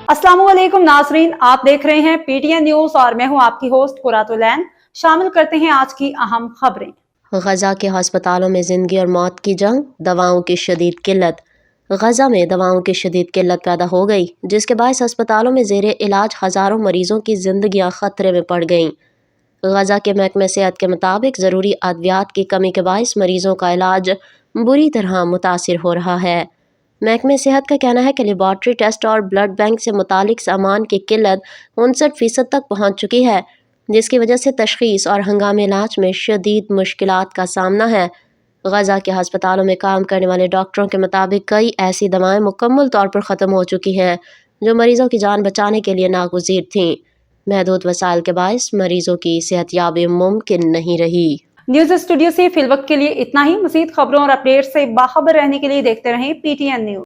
अस्सलाम वालेकुम नाजरीन, आप देख रहे हैं पीटीएन न्यूज और मैं हूं आपकी होस्ट कुरातुलैन। शामिल करते हैं आज की अहम खबरें। गजा के हस्पतालों में जिंदगी और मौत की जंग, दवाओं की शदीद किल्लत। गजा में दवाओं की शदीद किल्लत पैदा हो गई, जिसके बायस अस्पतालों में ज़ेरे इलाज हज़ारों मरीजों की जिंदगियां खतरे में पड़ गईं। गजा के महकमे सेहत के मुताबिक ज़रूरी अद्वियात की कमी के बायस मरीजों का इलाज बुरी तरह मुतासिर हो रहा है। महकमे सेहत का कहना है कि लेबॉर्ट्री टेस्ट और ब्लड बैंक से मुतालिक सामान की किल्लत 59% तक पहुँच चुकी है, जिसकी वजह से तशखीस और हंगामी इलाज में शदीद मुश्किलात का सामना है। गजा के हस्पतालों में काम करने वाले डॉक्टरों के मुताबिक कई ऐसी दवाएं मुकम्मल तौर पर ख़त्म हो चुकी हैं जो मरीजों की जान बचाने के लिए नागुज़ीर थीं। महदूद वसाइल के बायस मरीजों की सेहतयाबी मुमकिन नहीं रही। न्यूज स्टूडियो से फिलवक्त के लिए इतना ही। मज़ीद खबरों और अपडेट से बाखबर रहने के लिए देखते रहें पीटीएन न्यूज।